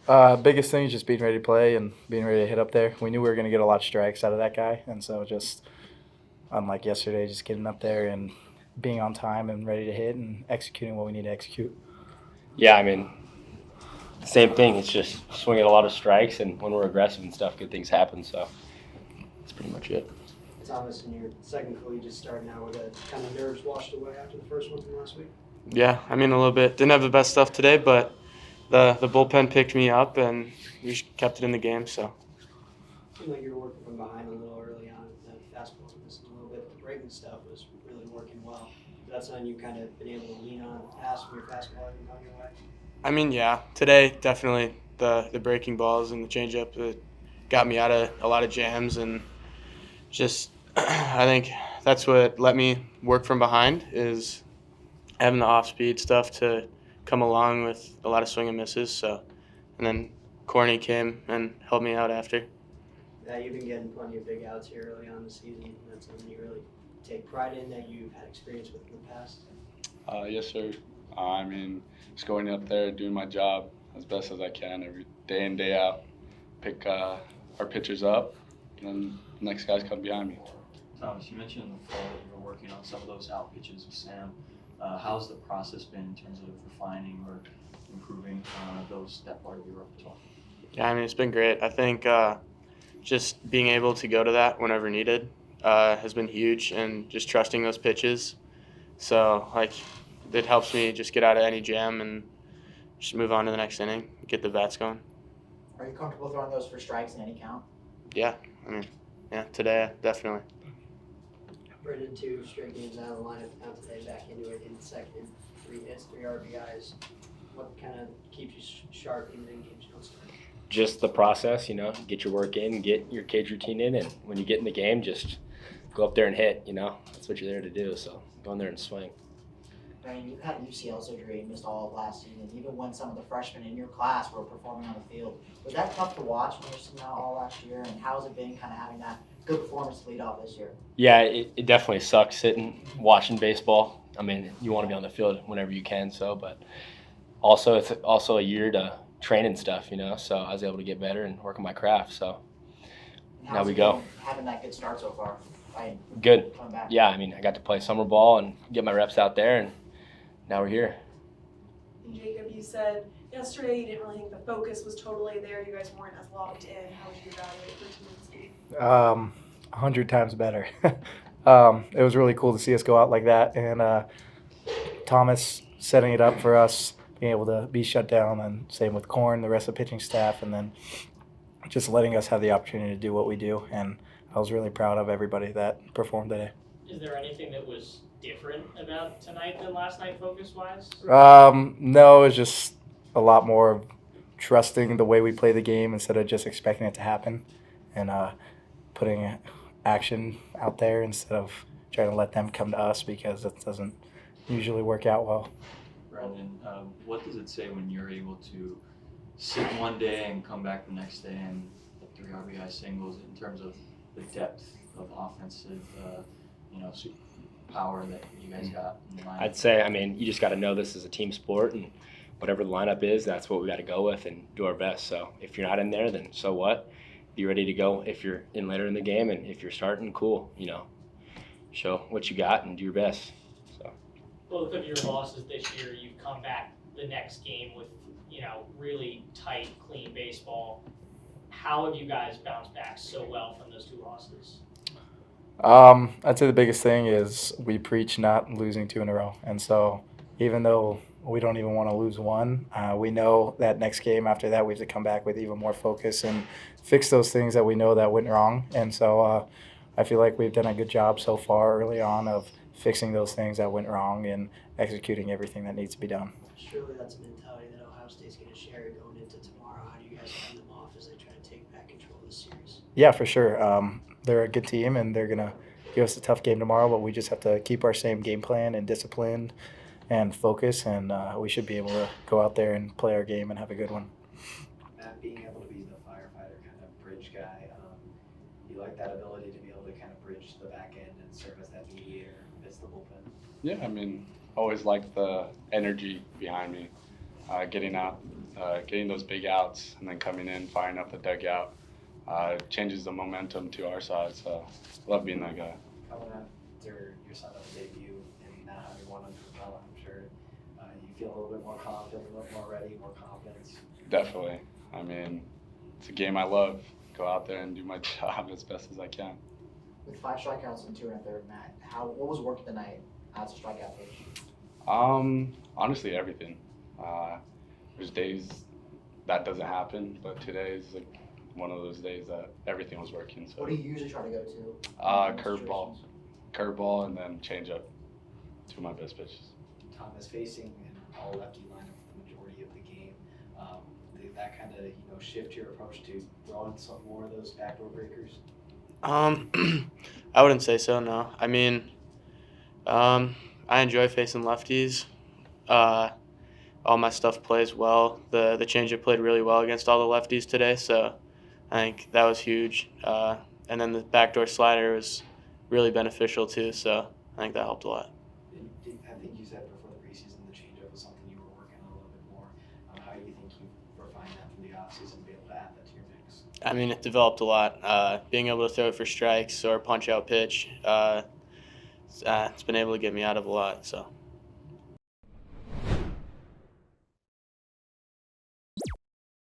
Biggest thing is just being ready to play and being ready to hit up there. We knew we were going to get a lot of strikes out of that guy, and so just unlike yesterday, just getting up there and being on time and ready to hit and executing what we need to execute. Yeah, I mean, same thing. It's just swinging a lot of strikes, and when we're aggressive and stuff, good things happen. So that's pretty much it. Thomas, in your second collegiate start now, were the kind of nerves washed away after the first one from last week? Yeah, I mean a little bit. Didn't have the best stuff today, but the bullpen picked me up and we kept it in the game. So. Seemed like you were working from behind a little early on. The fastball was missing a little bit, but the breaking stuff was really working well. That's something you kind of been able to lean on past when your fastball hasn't gone your way. I mean, yeah, today definitely the breaking balls and the changeup that got me out of a lot of jams and just I think that's what let me work from behind is having the off-speed stuff to come along with a lot of swing and misses. So, and then Corny came and helped me out after. Yeah, you've been getting plenty of big outs here early on this season. That's something you really take pride in that you've had experience with in the past. Yes, sir. I mean, just going up there, doing my job as best as I can every day in, day out. Pick our pitchers up, and then the next guys come behind me. Thomas, you mentioned in the fall that you were working on some of those out pitches with Sam. How's the process been in terms of refining or improving that part of your repertoire? Yeah, I mean, it's been great. I think just being able to go to that whenever needed has been huge, and just trusting those pitches. So, it helps me just get out of any jam and just move on to the next inning, get the bats going. Are you comfortable throwing those for strikes in any count? Yeah, I mean, yeah, today, definitely. Brendan, 2 straight games out of the lineup, now today back into it in the second. 3 hits, 3 RBIs. What kind of keeps you sharp even in games you don't start? Just the process, get your work in, get your cage routine in, and when you get in the game, just go up there and hit, That's what you're there to do, so go in there and swing. I mean, you had UCL surgery and missed all of last season, even when some of the freshmen in your class were performing on the field. Was that tough to watch when you were sitting out all last year, and how's it been kind of having that good performance to lead off this year? Yeah, it definitely sucks sitting, watching baseball. I mean, you want to be on the field whenever you can, but also it's also a year to train and stuff, so I was able to get better and work on my craft, so now we go. Having that good start so far? Good. Coming back. Yeah, I mean, I got to play summer ball and get my reps out there, and now we're here. And Jacob, you said yesterday you didn't really think the focus was totally there. You guys weren't as locked in. How would you evaluate for tonight's game? 100 times better. It was really cool to see us go out like that, and Thomas setting it up for us, being able to be shut down, and same with Corn, the rest of the pitching staff, and then just letting us have the opportunity to do what we do. And I was really proud of everybody that performed today. Is there anything that was different about tonight than last night focus-wise? No, it's just a lot more trusting the way we play the game instead of just expecting it to happen, and putting action out there instead of trying to let them come to us, because it doesn't usually work out well. Brendan, what does it say when you're able to sit one day and come back the next day and hit 3 RBI singles in terms of the depth of offensive, power that you guys got in the lineup? I'd say, I mean, you just got to know this is a team sport, and whatever the lineup is, that's what we got to go with and do our best. So if you're not in there, then so what? Be ready to go if you're in later in the game, and if you're starting, cool, show what you got and do your best. So Both of your losses this year, you've come back the next game with, really tight, clean baseball. How have you guys bounced back so well from those 2 losses? I'd say the biggest thing is we preach not losing 2 in a row. And so even though we don't even want to lose one, we know that next game after that we have to come back with even more focus and fix those things that we know that went wrong. And so I feel like we've done a good job so far early on of fixing those things that went wrong and executing everything that needs to be done. Surely that's a mentality that Ohio State's going to share going into tomorrow. How do you guys fend them off as they try to take back control of the series? Yeah, for sure. They're a good team, and they're going to give us a tough game tomorrow, but we just have to keep our same game plan and discipline and focus, and we should be able to go out there and play our game and have a good one. Matt, being able to be the firefighter kind of bridge guy, you like that ability to be able to kind of bridge the back end and serve as that mediator as the bullpen? Yeah, I mean, always like the energy behind me, getting out getting those big outs and then coming in, firing up the dugout, changes the momentum to our side. So love being that guy. Coming after your son on the debut and now having one under the belt, I'm sure you feel a little bit more confident, a little more ready, more confidence. Definitely. I mean, it's a game I love. Go out there and do my job as best as I can. With 5 strikeouts and 2 1/3, Matt, what was working tonight as a strikeout coach? Honestly, everything. There's days that doesn't happen, but today is like one of those days that everything was working. So What do you usually try to go to? Curveball, and then change up. 2 of my best pitches. Thomas facing an all lefty lineup for the majority of the game. Did that kind of shift your approach to throwing some more of those backdoor breakers? I wouldn't say so. No. I mean, I enjoy facing lefties. All my stuff plays well. The changeup played really well against all the lefties today, so I think that was huge. And then the backdoor slider was really beneficial too, so I think that helped a lot. I think you said before the preseason the changeup was something you were working on a little bit more. How do you think you refined that from the offseason and be able to add that to your mix? I mean, it developed a lot. Being able to throw it for strikes or punch out pitch, it's been able to get me out of a lot. So.